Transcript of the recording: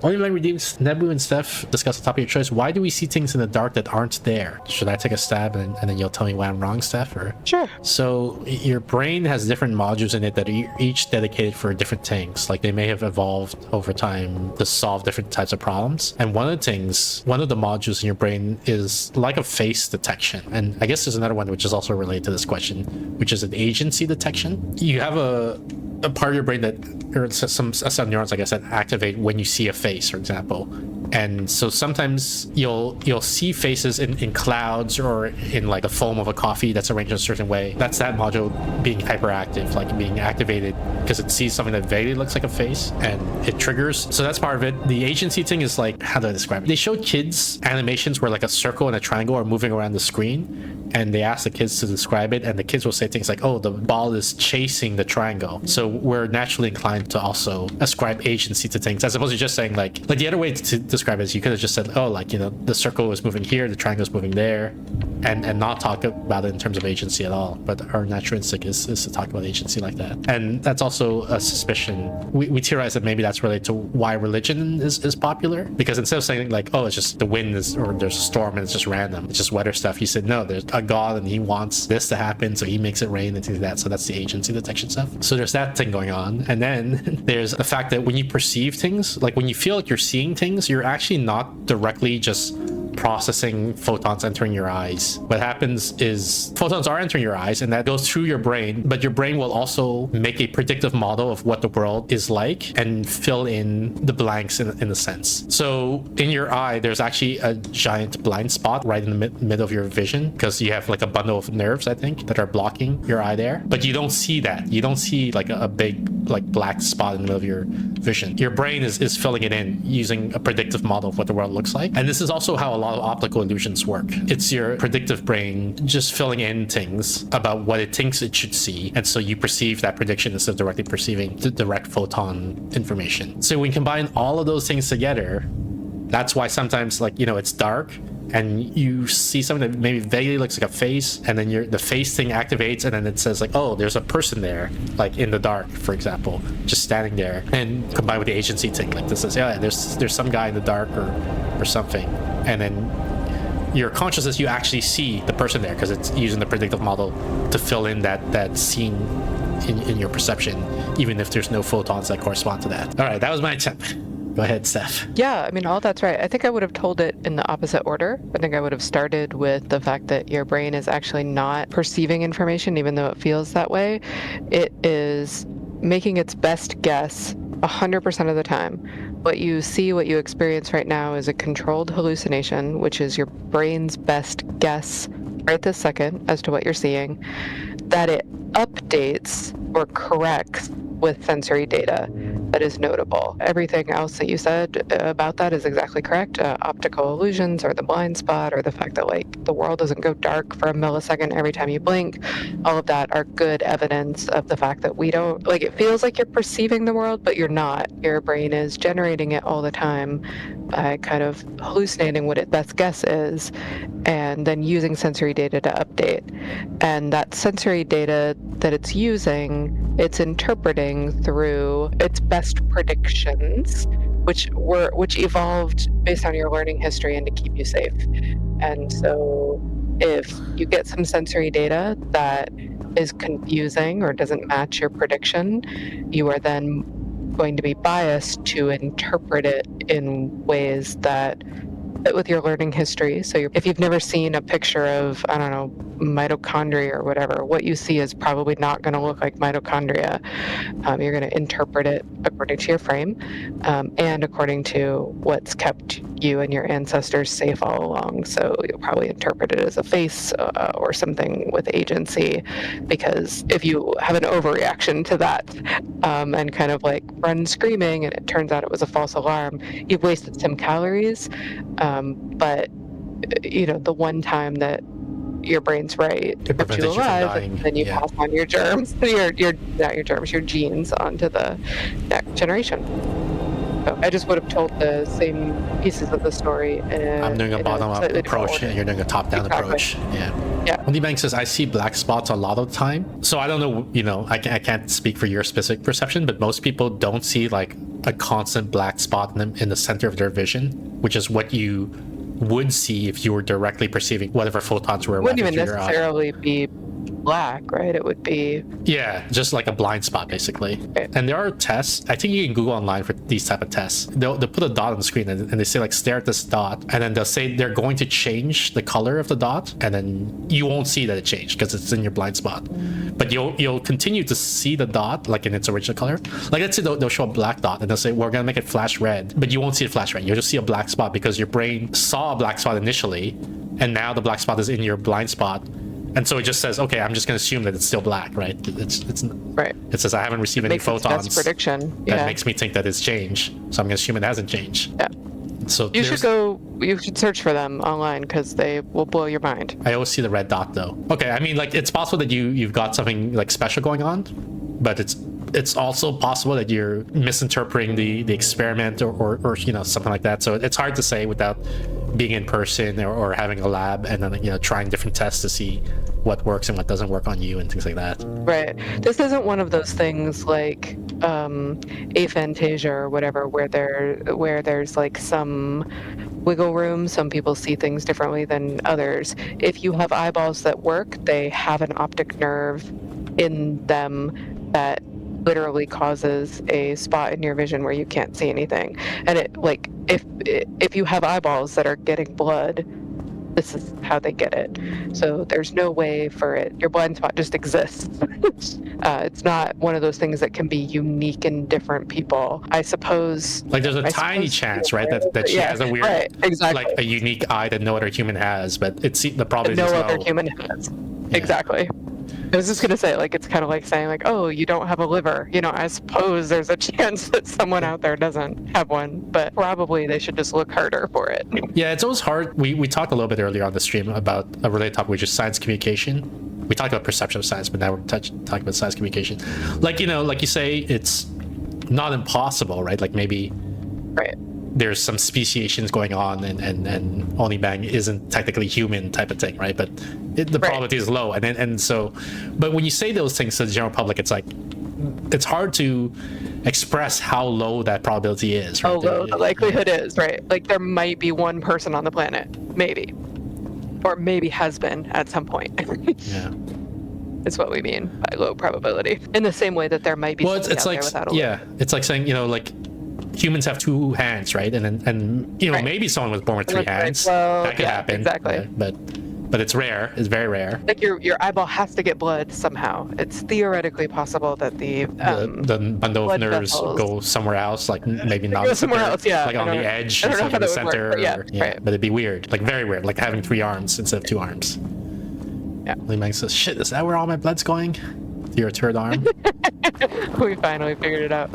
Only Blank redeems. Nebu and Steph discuss the topic of your choice. Why do we see things in the dark that aren't there? Should I take a stab and then you'll tell me why I'm wrong, Steph? Or Sure. So your brain has different modules in it that are each dedicated for different things. Like they may have evolved over time to solve different types of problems. And one of the modules in your brain is like a face detection. And I guess there's another one which is also related to this question, which is an agency detection. You have a part of your brain that, or some set of neurons, like I said, activate when you see a face, for example. And so sometimes you'll see faces in clouds or in like the foam of a coffee that's arranged in a certain way. That's that module being hyperactive, like being activated because it sees something that vaguely looks like a face and it triggers. So that's part of it. The agency thing is like, how do I describe it? They show kids animations where like a circle and a triangle are moving around the screen, and they ask the kids to describe it, and the kids will say things like, oh, the ball is chasing the triangle. So we're naturally inclined to also ascribe agency to things, as opposed to just saying like the other way to describe it is you could have just said, oh, like, you know, the circle is moving here, the triangle is moving there, and not talk about it in terms of agency at all. But our natural instinct is to talk about agency like that. And that's also a suspicion. We theorize that maybe that's related to why religion is popular, because instead of saying like, oh, it's just the wind or there's a storm and it's just random, it's just weather stuff, you said, no, there's a god and he wants this to happen, so he makes it rain and things like that. So that's the agency detection stuff. So there's that thing going on. And then there's the fact that when you perceive things, like when you feel like you're seeing things, you're actually not directly just processing photons entering your eyes. What happens is photons are entering your eyes and that goes through your brain, but your brain will also make a predictive model of what the world is like and fill in the blanks in a sense. So in your eye, there's actually a giant blind spot right in the middle of your vision, because you have like a bundle of nerves, I think, that are blocking your eye there, but you don't see that. You don't see like a big like black spot in the middle of your vision. Your brain is filling it in using a predictive model of what the world looks like. And this is also how a lot of optical illusions work. It's your predictive brain just filling in things about what it thinks it should see, and so you perceive that prediction instead of directly perceiving the direct photon information. So when you combine all of those things together, that's why sometimes, like, you know, it's dark and you see something that maybe vaguely looks like a face, and then the face thing activates, and then it says like, oh, there's a person there, like in the dark, for example, just standing there. And combined with the agency thing, like this says, yeah, there's some guy in the dark or something, and then your consciousness, you actually see the person there because it's using the predictive model to fill in that scene in your perception, even if there's no photons that correspond to that. All right, that was my attempt. Go ahead, Steph. Yeah, I mean, all that's right. I think I would have told it in the opposite order. I think I would have started with the fact that your brain is actually not perceiving information, even though it feels that way. It is making its best guess 100% of the time. What you see, what you experience right now is a controlled hallucination, which is your brain's best guess right this second as to what you're seeing, that it updates or corrects with sensory data that is notable. Everything else that you said about that is exactly correct. Optical illusions, or the blind spot, or the fact that like the world doesn't go dark for a millisecond every time you blink, all of that are good evidence of the fact that we don't, like, it feels like you're perceiving the world, but you're not. Your brain is generating it all the time by kind of hallucinating what its best guess is, and then using sensory data to update. And that sensory data that it's using, it's interpreting through its best predictions, which evolved based on your learning history and to keep you safe. And so if you get some sensory data that is confusing or doesn't match your prediction, you are then going to be biased to interpret it in ways that fit with your learning history. So if you've never seen a picture of, I don't know, mitochondria or whatever, what you see is probably not going to look like mitochondria. You're going to interpret it according to your frame and according to what's kept you and your ancestors safe all along. So you'll probably interpret it as a face or something with agency, because if you have an overreaction to that and kind of like run screaming and it turns out it was a false alarm, you've wasted some calories. But you know, the one time that your brain's right, it prevents you alive, from dying. and then you pass on your germs, your genes onto the next generation. So I just would have told the same pieces of the story. I'm doing a bottom-up approach, and you're doing a top-down approach. Yeah. Wendy Bank says, I see black spots a lot of the time. So I don't know, you know, I can't speak for your specific perception, but most people don't see like a constant black spot in the center of their vision, which is what you would see if you were directly perceiving whatever photons were It wouldn't arriving even through your eye. necessarily be black, right? It would be Yeah, just like a blind spot, basically. Okay. And there are tests. I think you can Google online for these type of tests. They'll put a dot on the screen and they say like stare at this dot, and then they'll say they're going to change the color of the dot, and then you won't see that it changed because it's in your blind spot. But you'll continue to see the dot like in its original color. Like let's say they'll show a black dot and they'll say we're gonna make it flash red, but you won't see it flash red. You'll just see a black spot because your brain saw a black spot initially, and now the black spot is in your blind spot. And so it just says, okay, I'm just going to assume that it's still black, right? It's right. It says I haven't received any Makes its photons best prediction. that Yeah. makes me think that it's changed. So I'm going to assume it hasn't changed. Yeah. So You should search for them online because they will blow your mind. I always see the red dot though. Okay, I mean like it's possible that you've got something like special going on, but it's also possible that you're misinterpreting the experiment or you know something like that. So it's hard to say without being in person or having a lab and then you know trying different tests to see what works and what doesn't work on you and things like that. Right. This isn't one of those things like aphantasia or whatever, where there's like some wiggle room. Some people see things differently than others. If you have eyeballs that work, they have an optic nerve in them that literally causes a spot in your vision where you can't see anything. And it like if you have eyeballs that are getting blood, this is how they get it. So there's no way for it. Your blind spot just exists. It's not one of those things that can be unique in different people. I suppose. Like there's a tiny chance, right, that she has a weird, right, exactly. like a unique eye that no other human has, but it's the probability no is other low. human has. Exactly. I was just gonna say, like, it's kind of like saying, like, oh, you don't have a liver. You know, I suppose there's a chance that someone out there doesn't have one, but probably they should just look harder for it. Yeah, it's always hard. We talked a little bit earlier on the stream about a related topic, which is science communication. We talked about perception of science, but now we're talking about science communication. Like, you know, like you say, it's not impossible, right? Like maybe Right. there's some speciations going on and Onibang isn't technically human type of thing, right? But the probability is low. And so, but when you say those things to the general public, it's like, it's hard to express how low that probability is, right? How low the likelihood is, right? Like, there might be one person on the planet, maybe. Or maybe has been at some point. Yeah. Is what we mean by low probability. In the same way that there might be Well, it's somebody out like, there without a liver. yeah, it's like saying, you know, like humans have two hands, right? And you know, Right. maybe someone was born with three Right, hands. well, That could yeah, happen. exactly. Right? But it's rare. It's very rare. Like your eyeball has to get blood somehow. It's theoretically possible that the The bundle of blood nerves vessels go somewhere else, like maybe not go somewhere else, yeah. like I on don't the know. edge I don't know instead how of the that would center. work, but yeah, right. But it'd be weird, like very weird, like having 3 arms instead of 2 arms. Yeah. Lee Mang says, "Shit, is that where all my blood's going? To your third arm?" we finally figured it out.